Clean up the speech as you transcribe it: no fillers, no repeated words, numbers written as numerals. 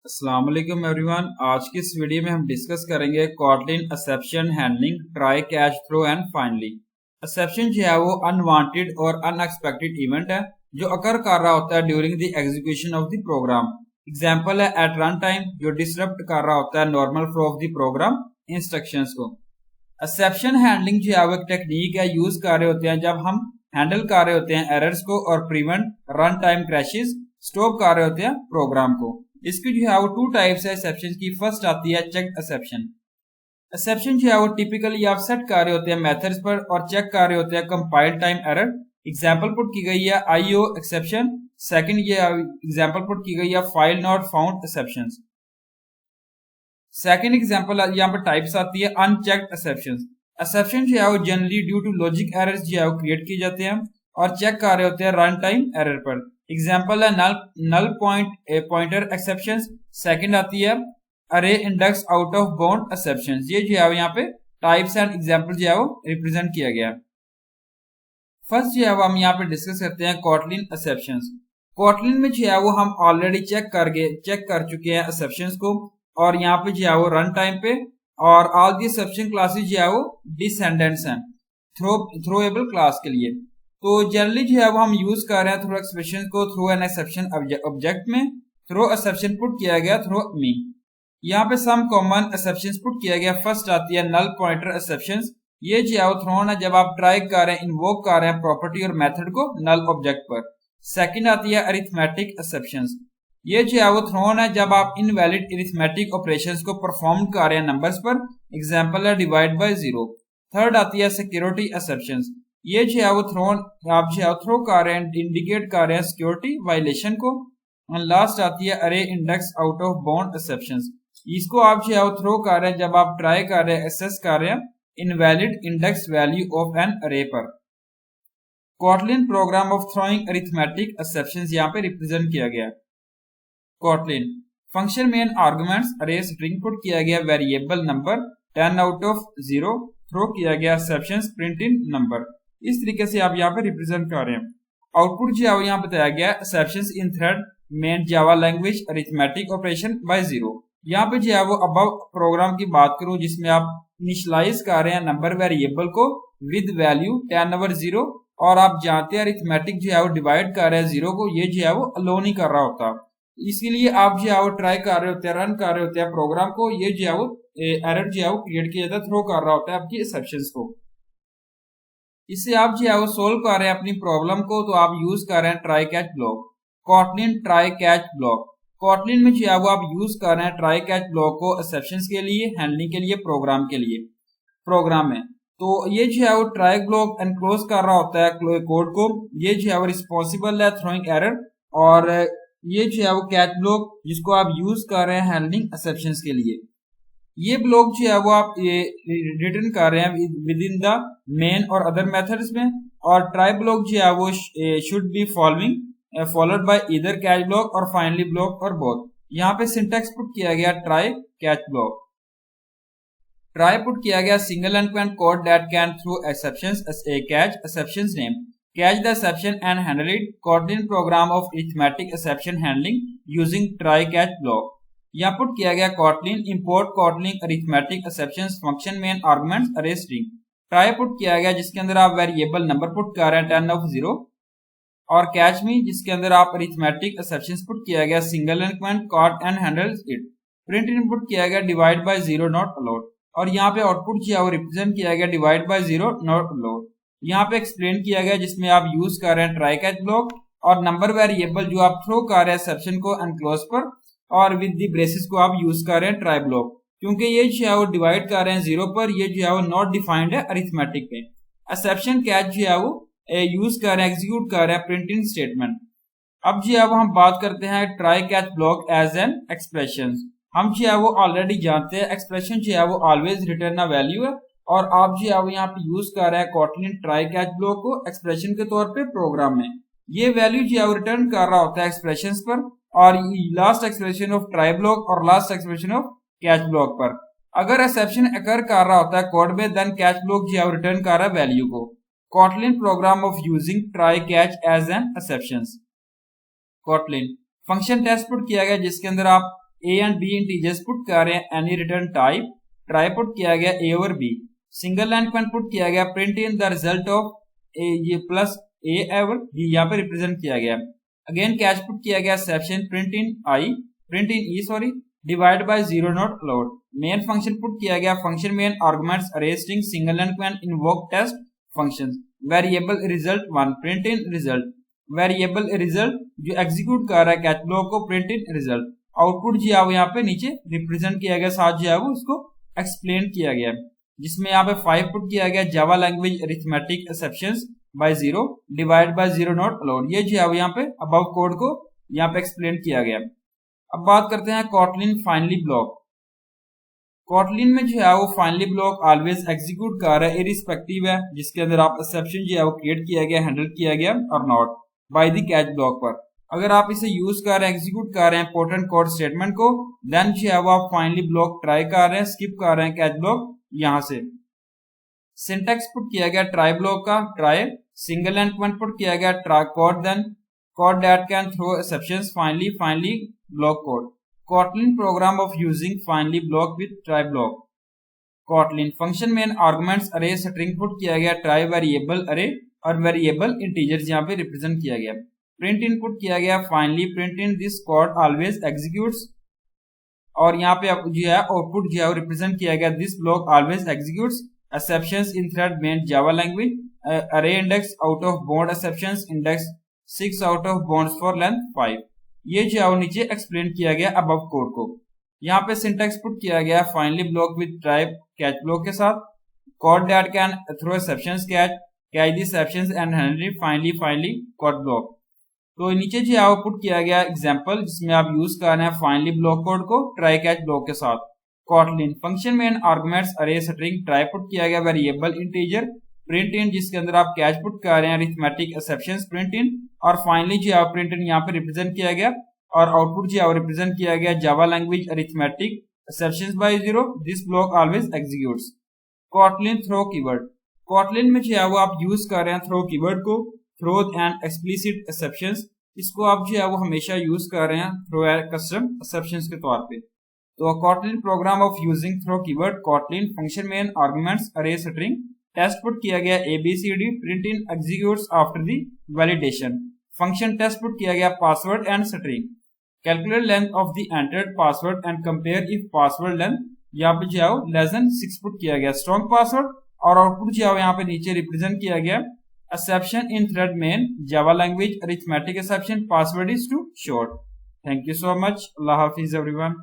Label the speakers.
Speaker 1: अस्सलाम वालेकुम एवरीवन। आज की इस वीडियो में हम डिस्कस करेंगे Kotlin exception handling, try, catch, throw and finally. Exception जो है वो अनवांटेड और अनएक्सपेक्टेड इवेंट है जो अकर कर रहा होता है during the execution of the program. Example है एट रन टाइम, जो डिसरप्ट कर रहा होता है normal flow of the program instructions को। एक्सेप्शन हैंडलिंग जो है वो एक टेक्निक है, यूज कर रहे होते हैं जब हम हैंडल कर रहे होते हैं एरर्स को और prevent run time crashes, stop कर रहे होते हैं प्रोग्राम को। इसकी जो है वो टू टाइप्स है एक्सेप्शन की। फर्स्ट आती है चेक एक्सेप्शन। एक्सेप्शन जो है वो टिपिकली आप सेट कर रहे होते हैं मेथड्स पर और चेक कर रहे होते हैं compile time error. Example put की गई है आईओ एक्सेप्शन। सेकंड ये एग्जांपल पुट की गई है file not found exception. Second example यहाँ पर टाइप्स आती है अनचेक्ड एक्सेप्शन। एक्सेप्शन जो है वो generally due to logic errors जो है वो क्रिएट किए जाते हैं और चेक कर रहे होते हैं रन टाइम एरर पर। एग्जाम्पल है नल पॉइंटर एक्सेप्शन। सेकंड आती है अरे index out of bound exception. ये जो है यहाँ पे टाइप्स एंड एग्जाम्पल जो है वो रिप्रेजेंट किया गया है। फर्स्ट जो है वो हम यहाँ पे डिस्कस करते हैं कॉटलिन एक्सेप्शन। कॉटलिन में जो है वो हम ऑलरेडी चेक कर चुके हैं एक्सेप्शन को, और यहाँ पे जो है वो रन टाइम पे और ऑल दी एक्सेप्शन क्लासेज जो है वो डिसेंडेंट्स हैं थ्रोएबल क्लास के लिए। तो जनरली जो है वो हम यूज कर रहे हैं थ्रो एक्सप्रेशन को थ्रो एन एक्सेप्शन ऑब्जेक्ट में। थ्रो एक्सेप्शन पुट किया गया थ्रो मी। यहाँ पे सम कॉमन एक्सेप्शन पुट किया गया। फर्स्ट आती है नल पॉइंटर एक्सेप्शन। ये जो है वो थ्रोन है जब आप ट्राई कर रहे हैं, इन्वोक कर रहे हैं प्रॉपर्टी और मेथड को नल ऑब्जेक्ट पर। सेकंड आती है अरिथमेटिक एक्सेप्शन। ये जो है वो थ्रोन है जब आप इनवैलिड अरिथमेटिक ऑपरेशंस को परफॉर्म कर रहे हैं नंबर्स पर। एग्जांपल है डिवाइड बाय 0। थर्ड आती है सिक्योरिटी एक्सेप्शन। ये जो है वो थ्रोन आप जो है थ्रो कर रहे हैं, इंडिकेट कर रहे हैं सिक्योरिटी वायलेशन को। और लास्ट आती है अरे index out of bound exception. इसको आप जो है वो थ्रो कर रहे हैं जब आप ट्राई कर रहे हैं, एक्सेस कर रहे हैं invalid index value of an array पर। Kotlin program of throwing arithmetic exceptions यहाँ पे रिप्रेजेंट किया गया। Kotlin function main arguments array string put किया गया variable number 10 out of 0, throw किया गया एक्सेप्शंस प्रिंट इन नंबर। इस तरीके से आप यहाँ पे रिप्रेजेंट कर रहे हैं। आउटपुट जो है यहाँ बताया गया exceptions in thread main Java language arithmetic operation by 0। यहाँ पे जो है वो अब प्रोग्राम की बात करूं जिसमें आप इनिशियलाइज कर रहे हैं नंबर वेरिएबल को विद वैल्यू 10 ओवर 0, और आप जानते हैं अरिथमेटिक जो है वो डिवाइड कर रहे हैं 0 को, ये जो है वो अलो नहीं कर रहा होता। इसीलिए आप जो है वो ट्राई कर रहे होते हैं, रन कर रहे होते हैं प्रोग्राम को, ये जो है वो एरर जो है वो क्रिएट किया जाता है, थ्रो कर रहा होता है आपकी एक्सेप्शंस को। इससे आप जो है वो सोल्व कर रहे हैं अपनी प्रॉब्लम को, तो आप यूज कर रहे हैं try catch block. Kotlin try catch block. Kotlin में जो है वो आप यूज कर रहे हैं ट्राई कैच ब्लॉक को एक्सेप्शंस के लिए, हैंडलिंग के लिए, प्रोग्राम के लिए। प्रोग्राम में तो ये जो है वो ट्राई ब्लॉक एनक्लोज कर रहा होता है कोड को। ये जो है वो रिस्पॉन्सिबल है थ्रोइंग एरर, और ये जो है वो कैच ब्लॉक जिसको आप यूज कर रहे हैं हैंडलिंग एक्सेप्शंस के लिए। ये ब्लॉक जो है वो आप रिटर्न कर रहे हैं विद इन द मेन और अदर मेथड्स में। और ट्राई ब्लॉक जो है वो should be followed by either catch block or finally block or both. यहाँ पे सिंटेक्स पुट किया गया try catch block. Try put किया गया single end code that can throw exceptions a catch exceptions name, catch the exception and handle it. Kotlin program of arithmetic exception handling using try catch block. यहाँ put किया गया Kotlin import Kotlin arithmetic exceptions function main arguments array string. Try put किया गया जिसके अंदर आप variable number put कर रहे हैं 10 ऑफ 0, और कैच मी जिसके अंदर आप अरिथमेटिक एक्सेप्शंस पुट किया गया single end caught and handles it. Print input किया गया डिवाइड बाय 0 नॉट अलाउड, और यहाँ पे आउटपुट जो है वो रिप्रेजेंट किया गया डिवाइड बाय 0 नॉट अलाउड। यहाँ पे एक्सप्लेन किया गया जिसमें आप यूज कर रहे हैं ट्राई कैच ब्लॉक और नंबर वेरिएबल जो आप थ्रो कर रहे हैं एक्सेप्शन को एनक्लोज पर, और विद दी ब्रेसेस को आप यूज कर रहे हैं ट्राई ब्लॉक, क्योंकि ये जो है वो डिवाइड कर रहे हैं 0 पर, ये जो है वो नॉट डिफाइंड है अरिथमेटिक पे। एक्सेप्शन कैच जो है वो यूज कर रहे हैं, एग्जीक्यूट कर रहे हैं प्रिंट इन स्टेटमेंट। अब जो है वो हम बात करते हैं try catch block as an expression. हम जो है वो ऑलरेडी जानते हैं एक्सप्रेशन जो है वो ऑलवेज रिटर्न अ वैल्यू है, और आप जो है वो यहाँ पे यूज कर रहे हैं कॉटलिन ट्राई कैच ब्लॉक को एक्सप्रेशन के तौर पे प्रोग्राम में। ये वैल्यू जो है वो रिटर्न कर रहा होता है एक्सप्रेशन पर, और last expression of try block और last expression of catch block पर। अगर एक्सेप्शन अकर कर रहा होता है कोड में, देन कैच ब्लॉक जो है रिटर्न कर रहा है वैल्यू को। Kotlin program of using try catch as an exception. Kotlin function test put किया गया जिसके अंदर आप A and B integers put कर रहे हैं any return type, try put किया गया A over B, single line comment put किया गया print in the result of A, ये प्लस ए ओवर बी यहाँ पे रिप्रेजेंट किया गया। अगेन कैच पुट किया गया exception print in e sorry divide by zero not allowed. Main function put किया गया function main arguments array string single line comment invoke test function variable result 1 print in result, variable result जो execute कर रहा है catch block को print in result. Output जो है वो यहाँ पे नीचे रिप्रेजेंट किया गया, साथ जो है वो उसको एक्सप्लेन किया गया, जिसमें यहाँ पे 5 पुट किया गया Java language arithmetic exceptions by 0 divide by 0 not allowed. ये जो है वो यहाँ पे अबव कोड को यहाँ पे एक्सप्लेन किया गया। अब बात करते हैं कॉटलिन फाइनली ब्लॉक। कॉटलिन में जो है वो फाइनली ब्लॉक ऑलवेज एग्जीक्यूट कर रहा है इरिस्पेक्टिव है जिसके अंदर आप एक्सेप्शन जो है वो क्रिएट किया गया, हैंडल किया गया और not by the catch block पर। अगर आप इसे यूज कर रहे हैं, एग्जीक्यूट कर रहे हैं इंपॉर्टेंट कोड स्टेटमेंट को, देन जो है वो आप फाइनली ब्लॉक ट्राई कर रहे हैं, स्किप कर रहे हैं कैच ब्लॉक यहां से। सिंटैक्स पुट किया गया ट्राई ब्लॉक का, try single line comment put किया गया try code, then code that can throw exceptions finally block code. Kotlin program of using finally block with try block। Kotlin function में arguments array string put किया गया try variable अरे और variable integers यहाँ पे represent किया गया। Print in put किया गया finally print in this code always executes, और यहाँ पे जो है आउटपुट जो है वो रिप्रेजेंट किया गया this block always executes exceptions in thread main Java language array index out of bound exceptions index 6 out of bounds for length 5। ये जो है वो नीचे एक्सप्लेन किया गया अबव कोड को। यहाँ पे सिंटैक्स पुट किया गया finally block with try catch block के साथ, code that can throw exceptions catch the exceptions and handle finally code block. तो नीचे जो है वो पुट किया गया एग्जांपल जिसमें आप यूज कर रहे हैं फाइनली ब्लॉक कोड को ट्राई कैच ब्लॉक के साथ। कॉटलिन फंक्शन में arguments array string try put किया गया वेरिएबल इंटीजर प्रिंट इन जिसके अंदर आप कैच पुट कर रहे हैं अरिथमेटिक एक्सेप्शंस प्रिंट इन, और फाइनली जो है प्रिंट इन यहाँ पे रिप्रेजेंट किया गया और आउटपुट जो है रिप्रेजेंट किया गया Java language arithmetic exceptions by 0 this block always executes. Kotlin throw keyword. Kotlin में जो है वो आप यूज कर रहे हैं थ्रो कीवर्ड को, थ्रो एंड एक्सप्लिसिट एक्सेप्शंस, इसको आप जो है वो हमेशा यूज कर रहे हैं थ्रो कस्टम एक्सेप्शंस के तौर पे। तो Kotlin program of using throw keyword. Kotlin function में arguments array string test put किया गया ABCD print in executes after the validation. Function test put किया गया password and string. Calculate length of the entered password and compare if password length यहाँ पे जो है less than 6 put किया गया स्ट्रॉन्ग पासवर्ड, और आउटपुट जो है यहाँ पे नीचे रिप्रेजेंट किया गया exception in thread main Java language arithmetic exception password is too short. Thank you so much. अल्लाह हाफिज एवरीवन।